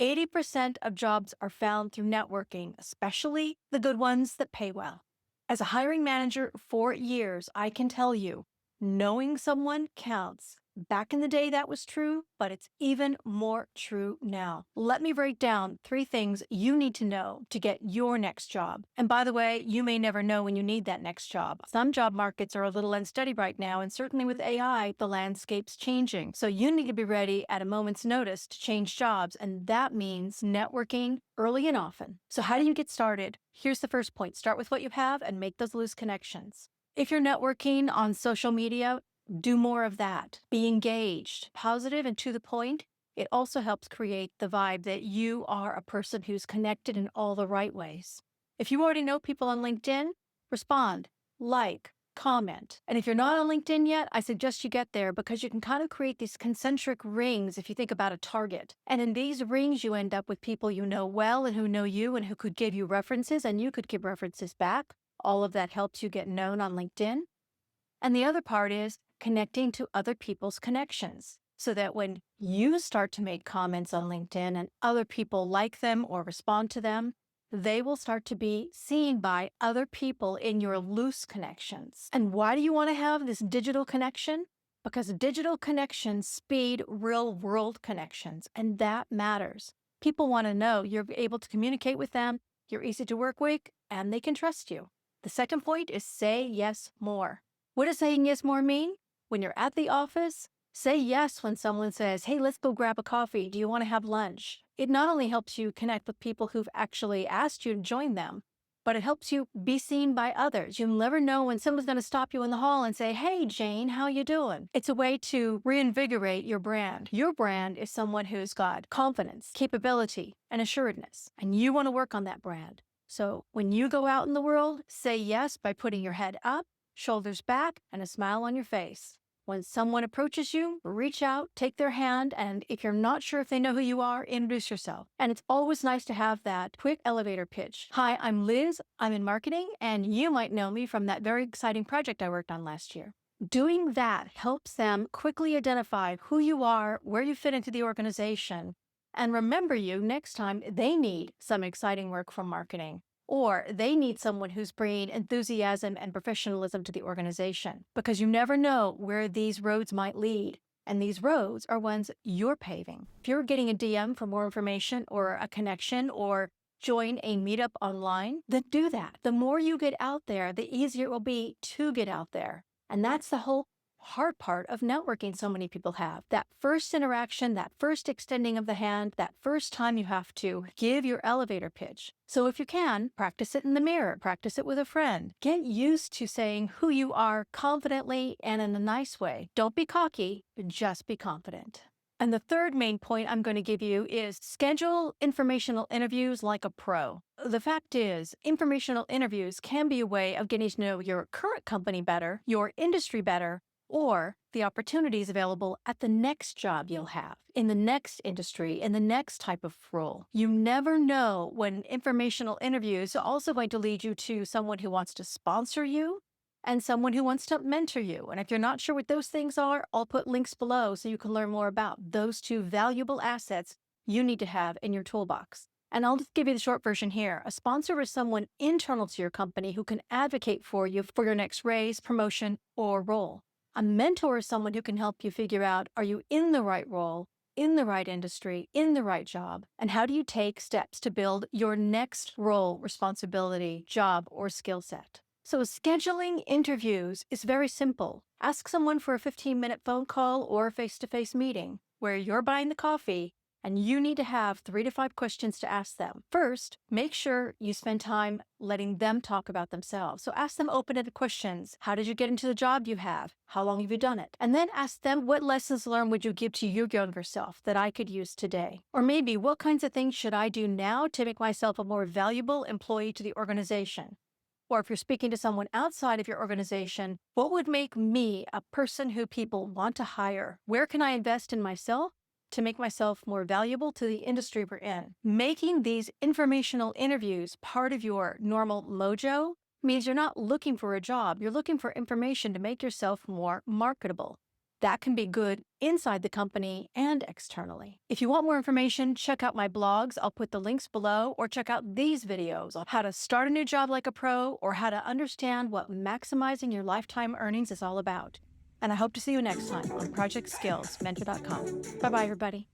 80% of jobs are found through networking, especially the good ones that pay well. As a hiring manager for years, I can tell you, knowing someone counts. Back in the day, that was true, but it's even more true now. Let me break down 3 things you need to know to get your next job. And by the way, you may never know when you need that next job. Some job markets are a little unsteady right now, and certainly with AI, the landscape's changing. So you need to be ready at a moment's notice to change jobs, and that means networking early and often. So how do you get started? Here's the first point. Start with what you have and make those loose connections. If you're networking on social media, do more of that. Be engaged, positive, and to the point. It also helps create the vibe that you are a person who's connected in all the right ways. If you already know people on LinkedIn, respond, like, comment. And if you're not on LinkedIn yet, I suggest you get there because you can kind of create these concentric rings if you think about a target. And in these rings, you end up with people you know well and who know you and who could give you references, and you could give references back. All of that helps you get known on LinkedIn. And the other part is connecting to other people's connections so that when you start to make comments on LinkedIn and other people like them or respond to them, they will start to be seen by other people in your loose connections. And why do you want to have this digital connection? Because digital connections speed real world connections, and that matters. People want to know you're able to communicate with them, you're easy to work with, and they can trust you. The second point is say yes more. What does saying yes more mean? When you're at the office, say yes when someone says, hey, let's go grab a coffee. Do you want to have lunch? It not only helps you connect with people who've actually asked you to join them, but it helps you be seen by others. You'll never know when someone's going to stop you in the hall and say, hey, Jane, how you doing? It's a way to reinvigorate your brand. Your brand is someone who's got confidence, capability, and assuredness, and you want to work on that brand. So when you go out in the world, say yes by putting your head up, shoulders back, and a smile on your face. When someone approaches you, reach out, take their hand, and if you're not sure if they know who you are, introduce yourself. And it's always nice to have that quick elevator pitch. Hi, I'm Liz. I'm in marketing, and you might know me from that very exciting project I worked on last year. Doing that helps them quickly identify who you are, where you fit into the organization, and remember you next time they need some exciting work from marketing. Or they need someone who's bringing enthusiasm and professionalism to the organization, because you never know where these roads might lead. And these roads are ones you're paving. If you're getting a DM for more information or a connection or join a meetup online, then do that. The more you get out there, the easier it will be to get out there. And that's the whole hard part of networking so many people have. That first interaction, that first extending of the hand, that first time you have to give your elevator pitch. So if you can, practice it in the mirror, practice it with a friend. Get used to saying who you are confidently and in a nice way. Don't be cocky, just be confident. And the third main point I'm going to give you is schedule informational interviews like a pro. The fact is, informational interviews can be a way of getting to know your current company better, your industry better, or the opportunities available at the next job you'll have, in the next industry, in the next type of role. You never know when informational interviews are also going to lead you to someone who wants to sponsor you and someone who wants to mentor you. And if you're not sure what those things are, I'll put links below so you can learn more about those 2 valuable assets you need to have in your toolbox. And I'll just give you the short version here. A sponsor is someone internal to your company who can advocate for you for your next raise, promotion, or role. A mentor is someone who can help you figure out, are you in the right role, in the right industry, in the right job? And how do you take steps to build your next role, responsibility, job, or skill set? So scheduling interviews is very simple. Ask someone for a 15-minute phone call or a face-to-face meeting where you're buying the coffee and you need to have 3 to 5 questions to ask them. First, make sure you spend time letting them talk about themselves. So ask them open-ended questions. How did you get into the job you have? How long have you done it? And then ask them, what lessons learned would you give to your younger self that I could use today? Or maybe, what kinds of things should I do now to make myself a more valuable employee to the organization? Or if you're speaking to someone outside of your organization, what would make me a person who people want to hire? Where can I invest in myself to make myself more valuable to the industry we're in? Making these informational interviews part of your normal mojo means you're not looking for a job. You're looking for information to make yourself more marketable. That can be good inside the company and externally. If you want more information, check out my blogs. I'll put the links below, or check out these videos on how to start a new job like a pro, or how to understand what maximizing your lifetime earnings is all about. And I hope to see you next time on ProjectSkillsMentor.com. Bye-bye, everybody.